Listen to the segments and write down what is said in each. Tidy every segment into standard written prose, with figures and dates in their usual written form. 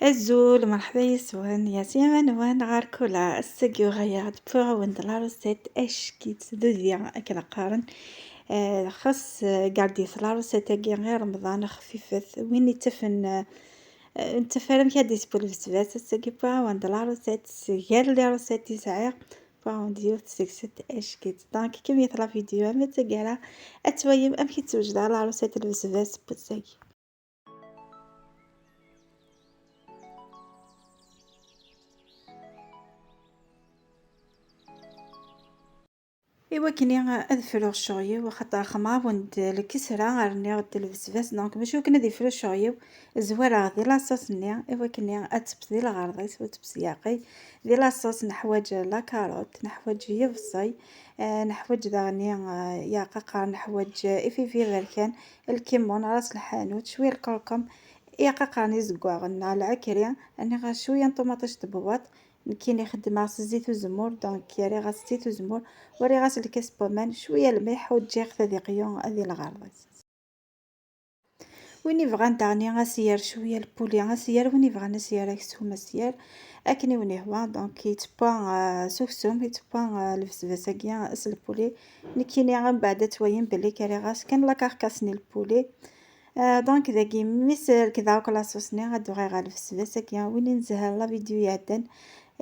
Azul, مرحبا يسوان يا سيما غار الساقيو غياد بوغ وند لا روسيت اشكيت دوديا اكلا قارن خاص قاعديت لا روسيت اكي غير رمضان خفيفت وين يتفن انت فارم كادي سبول بسباس الساقي بوغ وند لا روسيت غير لي روسيت يسعير بوغ وند يوت سكست اشكيت دونك كم يطلع فيديو اما تقالا اتويم ام كي توجد لا روسيت البسباس بوتساقي. إوا كني أذفرو الشغيو وخاطر خمار وند الكسرة راني غد البسباس دونك باش كنا ذيفرو الشغيو زوارا غدي لاصوص نيا إوا كني أتبدي الغرضيس وتبسياقي دي لاصوص نحواج لا كاروت نحواج يبصي نحواج داني يا قاقا نحواج إفيفي بركان الكمون راس الحانوت شوية الكركم يا قاقا نزقواغن على العكرية أنا غا شوية طوماطيش تبوات كيني خدمة زيت وزمور دونك يا ري غاس زيت وزمور وري غاس الكاس بومان شويه الملح وتجي ذي قيون هذه الغرض وين يبغى نتاعني غاسير شويه البولي غاسير وين يبغى نسير كسوم مسير اكني وني هو دونك يتبان سوسوم يتبان الفسفاساكيا اس البولي نكيني غا من بعد توين بلي كاري غاس كان لا كاركاسني البولي دونك داكي ميسر كذا وكلا صوصني غادو غير غا الفسفاساكيا وين نزهر لا فيديو يعدن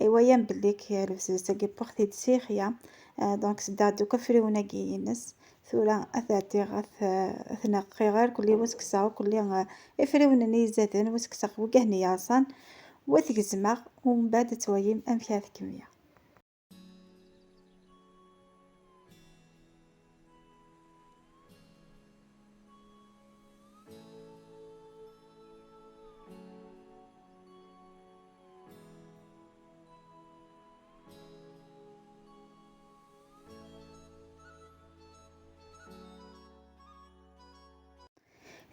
ايوا يان بليك الفسفاساكي بوختي تسيخيا دونك سدا دوكا فريونا كيينس ثورا اثاتي اثنقي غير كلي وسكسا وكلي افريونا زادن وسكسا وكهني ياصان وثكزماغ ومن بعد تويم امكاث كمية.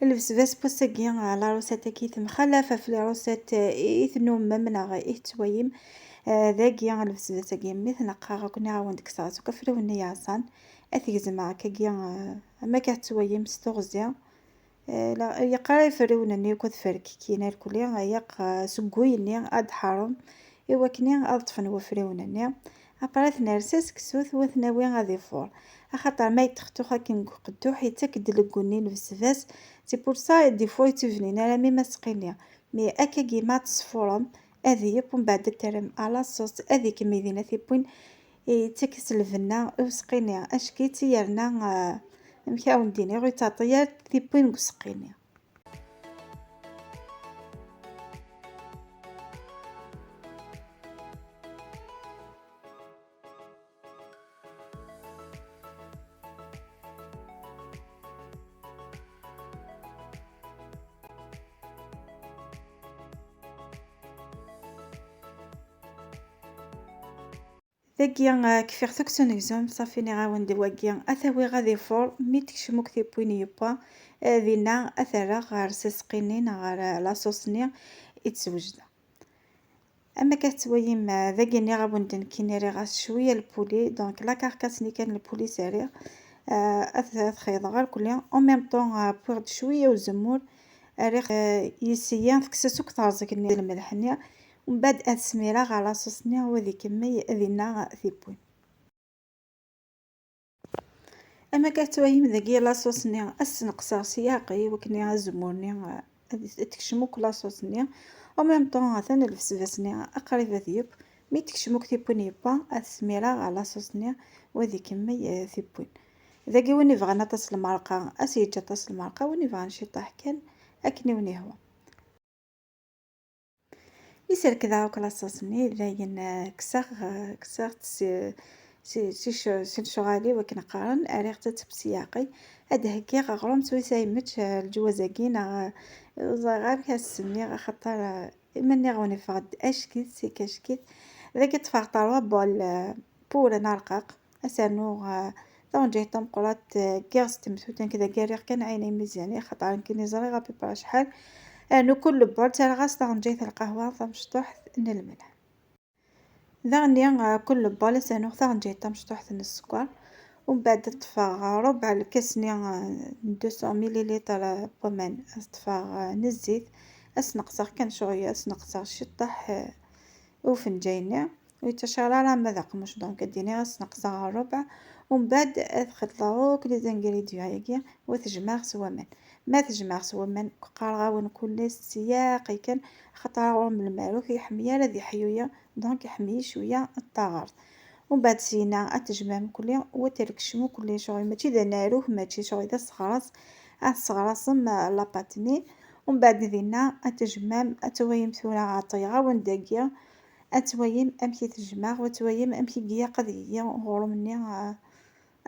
البسباس بوسكي على روسيت كيت مخلفة في روسيت إثنو ممنا غا تويم ذاكيا البسباس كي مثل قاغا كنا عاوند كساس وكفرو النياسان أثيزما كاكيا ما كتويم ستوغزيا لا يقرا يفرونني وكذ فرك كينا الكلية يق سقويني اد حرم إوا كني أطفن وفرونني أقرات نرسس كسوث وثناوي غادي فور أخاطر ما يتختو خاكين قدو حيت كدلقوني البسباس سي بور سا دي فوا يتوفنين على مي مسقينيا مي أكا كيما تصفورم أذيب ومن بعد ترم على صوص أذي كميدينا ثيبوين تكس الفنا وسقينيا أشكيتي يرنا مكاون ديني غي تعطيات ثيبوين وسقينيا. ذاكيا كفيغ ثوكسونيزم صافيني غاوند واكيا أثاوي غادي فور مي تكشمو كثيبوين يبا ذينا أثرا غار سسقينين غار لاصوصني يتزوجدا اما كتويم ذاكيني غاوند كيني ري غاس شويه البولي دونك لا كاركاسني كان البولي ساري اثاث خيط غير كلها او ميم طون بوغد شويه وزمور ريخ يسيان فكسسوك طازك الملحنيا ومن بعد السميره على صوصني هو ذيك مي ذينا ثيبوين اما كتوهم ذاكي لاصوصني السنقصا سياقي وكني زمورني تكشموك لاصوصني او ميم طون ثاني الفسفاسني اقريبا ذيب مي تكشموك ثيبوين با السميره على صوصني وذيك مي ثيبوين ذاكي وين يبغى نطس المرقه اسيجا طاس المرقه وين يبغى نشيطح كان اكني وني هو يسير كذا وكلا صوصني لاين كساغ كساغ سي شغالي وكنا قارن اريغ تتبسياقي هذا هكي غغرم سوي سايمتش الجوازاكين غير كاسمي خاطر مني غوني فغد اشكيت سي كاشكيت ذاك تفاغطروا بول نرقق اسانو طون جاي تنقلات كاغ تمثوتن كذا كاريغ كان عيني مزياني خاطر كي نزري غابي برا شحال انو كل بول تاع غاس طون جاي القهوه فمشطوح ان الملح ذاني كل بول سانو ثان جاي مشطوح السكر ومن بعد تطفى ربع الكاس 200 مليلتر بومان تطفى الزيت أسنقصر كان شوية أسنقصر شطح وفنجينة ويتشرارا ماذا قمش دونك ديني أسنقصرها الربع ومن بعد تخلطو كل زنجريديو هاكي وتجمع سوا ما تجمع سوا قارغاون كل سياقي كان خاطر من المالوك يحميها ذي حيوية دونك يحمي شوية الطاغر ومن بعد سينا أتجمع كلي وتركشمو كلي شغل ماشي ذا ناروه ماشي شغل ذا صغراس أصغراس لاباتني ومن بعد ذينا أتجمع أتويم ثورة عطيغة وندقيا أتويم أمشي تجمع وتويم أمشي قيا قضية غور مني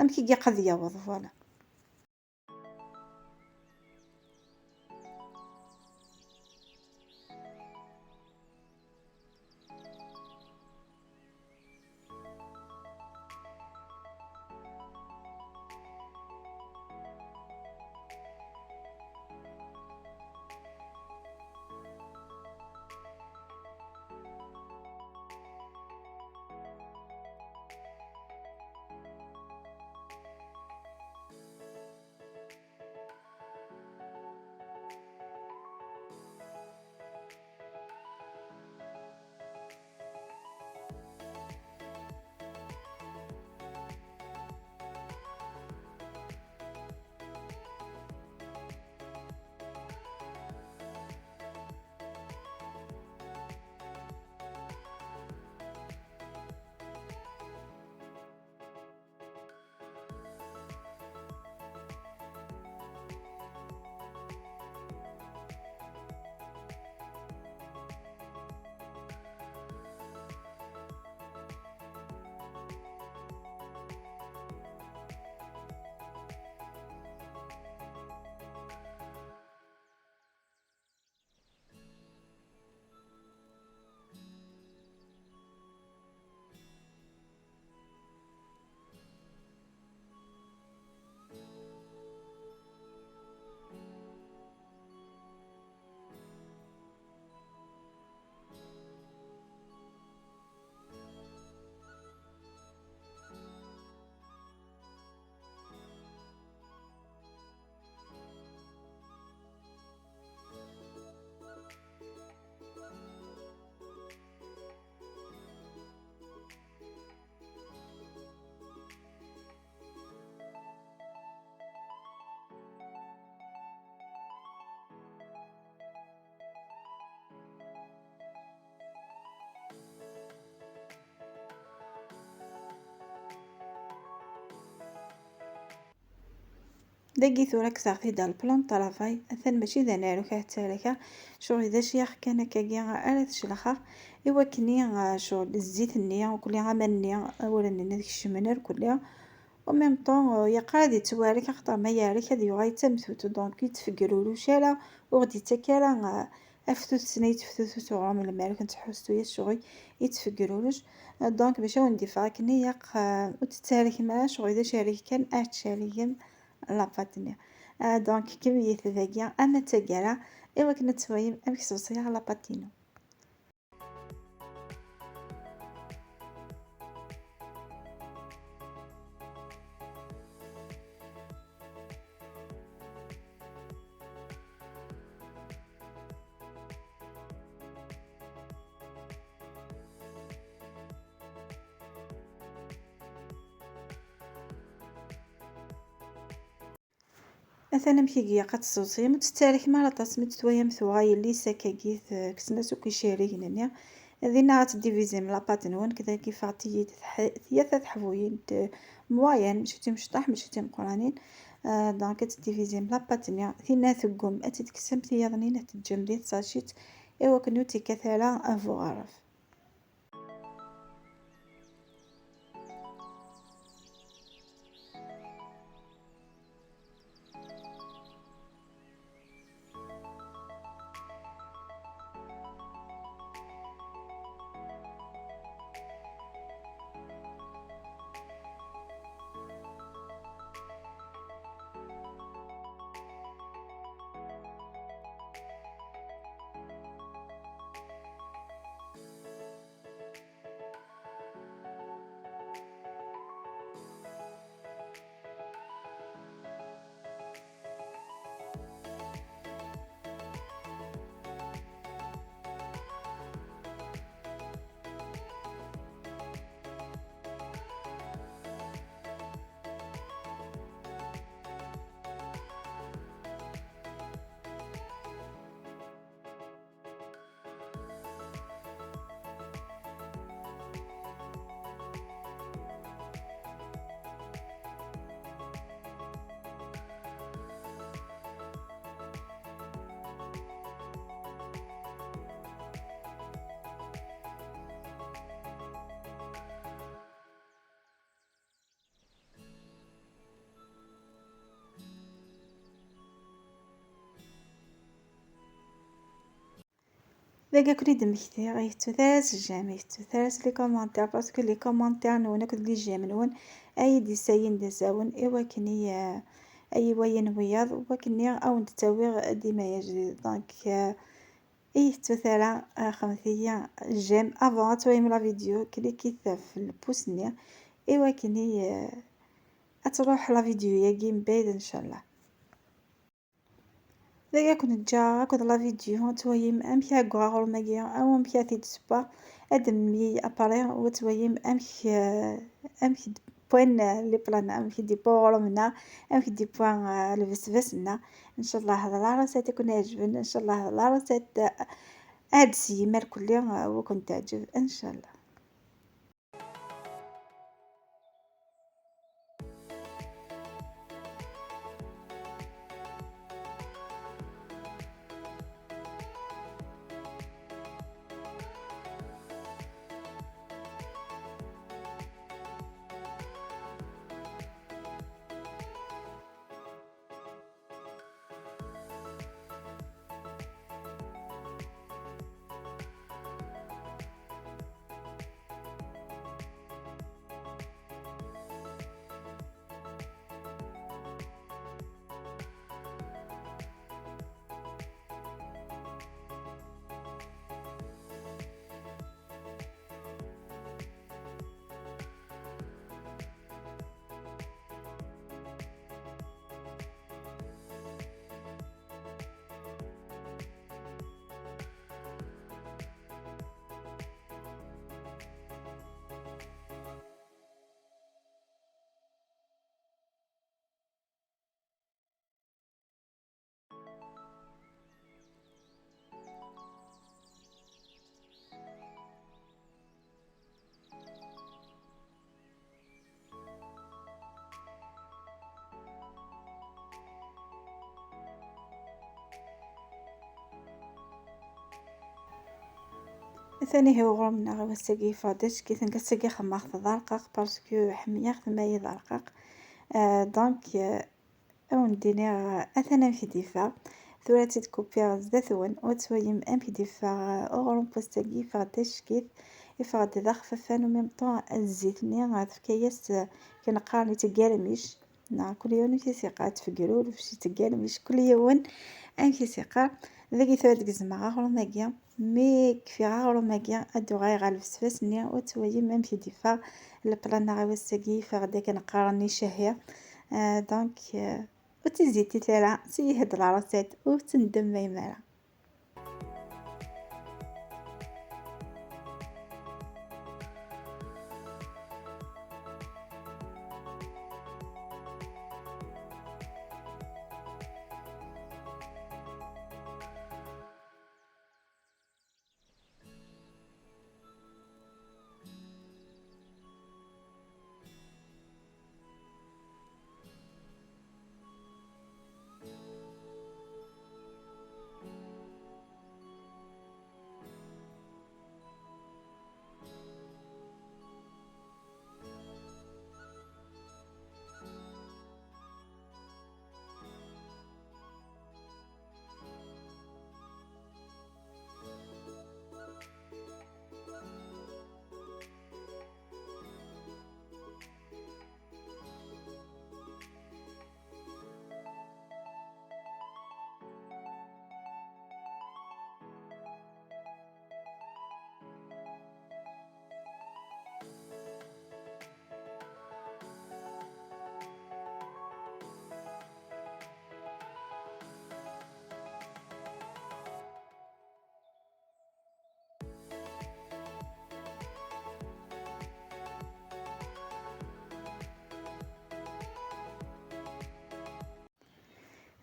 أمشي قيا قضية فوالا. دقي ثورك ساغتي دا البلان طرافاي أثن ماشي ذا نارو كهتالكا شغل إذا شيخ كان كاكيا أراد شلخا إوا كني شغل الزيت النيا وكلي عمل النيا أولا نديك الشمنر كلها وميم طون يقعد يتوارك خطر ما يارك هذي يغاي تمثوتو دونك يتفقرولو شالا وغدي تكالا أفتوت سنة يتفتوتو من المالك نتحوستو يا شغل يتفقرولوش دونك باش ندي فاكني يق وتتارك معاه شغل إذا شارك كان أتشارك لاباتني دونك كمية ذاكيا أنا تاقرا إوا كنا تويم أمك صوصيا لاباتينو. مثلا كيجي قد صوصي متستارك مرة تصمت تويم ثواي اللي ساكاكيث كسناسو كيشاري هنا ذينا تديفيزي من لاباتنون كذا كيف عطية ثلاثة حبوين مواين ماشي تيم شطح ماشي تيم قرانين دونك تديفيزي من لاباتنيا ثينا ثقوم أتتكسم ثياضنين تتجمري تصاشيت إوا كنوتي كثالة أفوغارف. ذاك كل دمجتي غيثو ثلاث جيم يثو ثلاث لي كومونتير باسكو لي كومونتير نون كد لي جيم نون اي دي ساين دزاون ايوا كني اي وين وياض وكني او نتاوي ديما يجري دونك اي ثلاث خمسية جيم افون تويم لا فيديو كليكيت في البوسني ايوا كني اتروح لا فيديو ياكي من بعيد ان شاء الله. ذاك كنت جا كنت لا فيديو تويم امشي غوغ ماكيا او امشي تيتسبا ادمي اباري وتويم امشي بوين لي بلان امشي دي بور منا امشي دي بوان الفسفسنا ان شاء الله هذا العروسات يكون يعجبن ان شاء الله هذا العروسات هاد السيمار كلي وكنت تعجب ان شاء الله. ثاني هو غرمنا غير وساقي فادش كي تنقسقي خماخ ضرقق باسكو حمية ما يضرقق دونك او نديني اثنا في دفاع ثلاثة كوبيا زيتون وتويم ام في دفاع اغرم بوستاقي فادش كيف يفاد ذا خففان وميم طون الزيتني غاد في كياس كنقارني تقالميش كل يوم في ثقات في قرور وفي تقالميش كل يوم ام في ثقة ذاكي ثلاث قزمة غاغرو ماكيا مي كفي غاغرو ماكيا ادو غاي غالف سفاسني وتويم ام في دفاع البلانا غا وساقي فغدا كنقارني شهية دونك وتزيد تتلع سيهد العرسات وتندم ميمارة.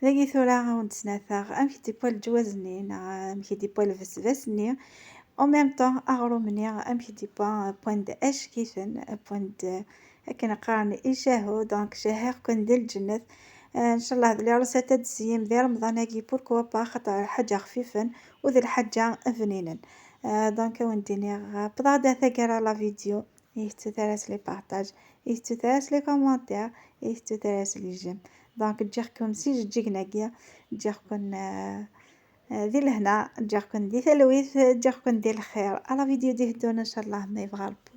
ذاكي ثورة عاود سناثاغ أمشي دي بوال جوازني أمشي دي بوال فسفسني او ميم طون اغرو مني امشي دي بوان د اش كيفن بوان د هكا نقارن ايشاهو دونك شهر كون ديال الجنة ان شاء الله هاد العروسات هاد الزيام ديال رمضان هاكي بوركوا با خاطر حاجة خفيفا وذي الحاجة فنينا دونك ونديني بضغدا ثقرا لا فيديو يهتو ثلاث لي بارطاج يهتو ثلاث لي كومونتير يهتو ثلاث لي جيم دونك تجيكم سي تجيك ناقية تجيكم ذي لهنا نجيكم دي ثلويث، نجيكم دي الخير على فيديو دي هدونا ان شاء الله ما يبغى ربي.